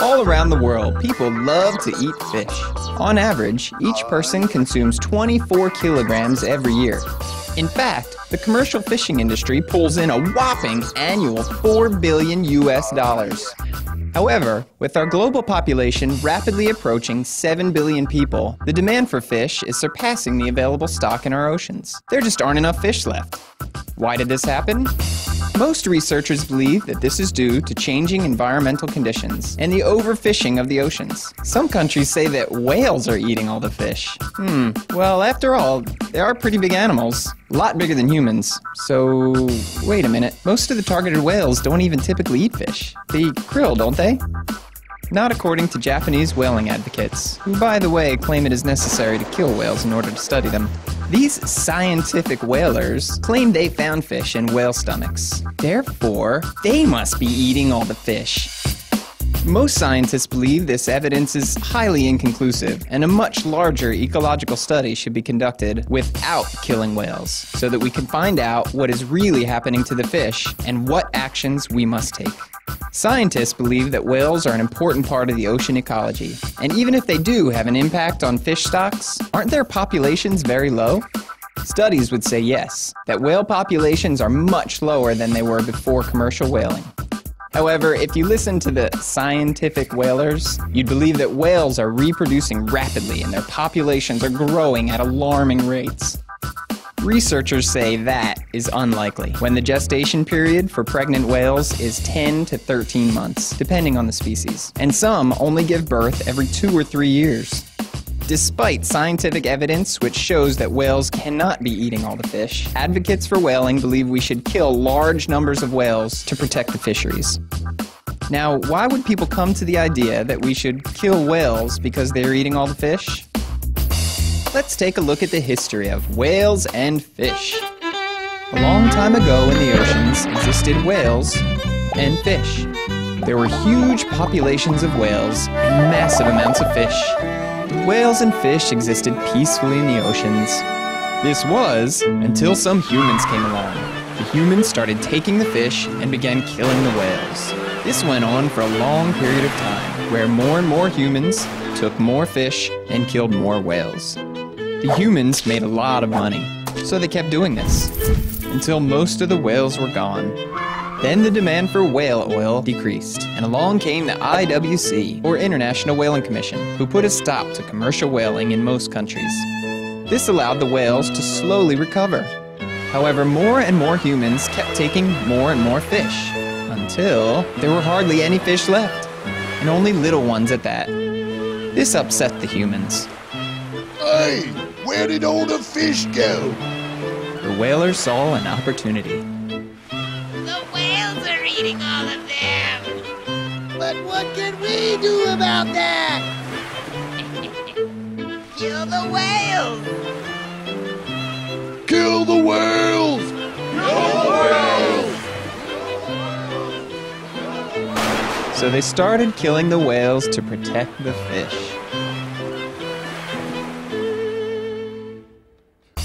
All around the world, people love to eat fish. On average, each person consumes 24 kilograms every year. In fact, the commercial fishing industry pulls in a whopping annual $4 billion US. However, with our global population rapidly approaching 7 billion people, the demand for fish is surpassing the available stock in our oceans. There just aren't enough fish left. Why did this happen? Most researchers believe that this is due to changing environmental conditions and the overfishing of the oceans. Some countries say that whales are eating all the fish. Well, after all, they are pretty big animals, a lot bigger than humans. So, wait a minute, most of the targeted whales don't even typically eat fish. They eat krill, don't they? Not according to Japanese whaling advocates, who, by the way, claim it is necessary to kill whales in order to study them. These scientific whalers claim they found fish in whale stomachs. Therefore, they must be eating all the fish. Most scientists believe this evidence is highly inconclusive, and a much larger ecological study should be conducted without killing whales, so that we can find out what is really happening to the fish and what actions we must take. Scientists believe that whales are an important part of the ocean ecology, and even if they do have an impact on fish stocks, aren't their populations very low? Studies would say yes, that whale populations are much lower than they were before commercial whaling. However, if you listen to the scientific whalers, you'd believe that whales are reproducing rapidly and their populations are growing at alarming rates. Researchers say that is unlikely, when the gestation period for pregnant whales is 10 to 13 months, depending on the species, and some only give birth every 2 or 3 years. Despite scientific evidence which shows that whales cannot be eating all the fish, advocates for whaling believe we should kill large numbers of whales to protect the fisheries. Now, why would people come to the idea that we should kill whales because they're eating all the fish? Let's take a look at the history of whales and fish. A long time ago in the oceans existed whales and fish. There were huge populations of whales and massive amounts of fish. Whales and fish existed peacefully in the oceans. This was until some humans came along. The humans started taking the fish and began killing the whales. This went on for a long period of time, where more and more humans took more fish and killed more whales. The humans made a lot of money, so they kept doing this, until most of the whales were gone. Then the demand for whale oil decreased, and along came the IWC, or International Whaling Commission, who put a stop to commercial whaling in most countries. This allowed the whales to slowly recover. However, more and more humans kept taking more and more fish, until there were hardly any fish left, and only little ones at that. This upset the humans. Hey, where did all the fish go? The whalers saw an opportunity. Eating all of them. But what can we do about that? Kill the whales. Kill the whales! Kill the whales! So they started killing the whales to protect the fish.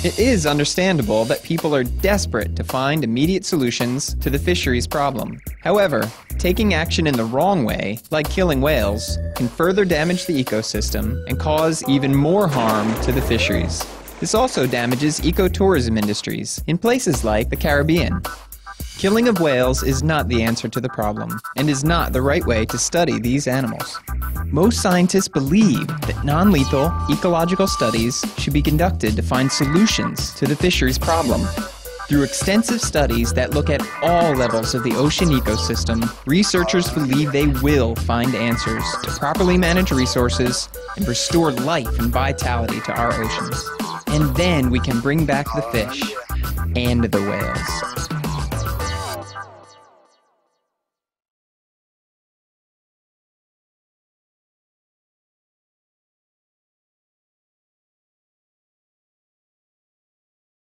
It is understandable that people are desperate to find immediate solutions to the fisheries problem. However, taking action in the wrong way, like killing whales, can further damage the ecosystem and cause even more harm to the fisheries. This also damages ecotourism industries in places like the Caribbean. Killing of whales is not the answer to the problem, and is not the right way to study these animals. Most scientists believe that non-lethal ecological studies should be conducted to find solutions to the fisheries problem. Through extensive studies that look at all levels of the ocean ecosystem, researchers believe they will find answers to properly manage resources and restore life and vitality to our oceans. And then we can bring back the fish and the whales.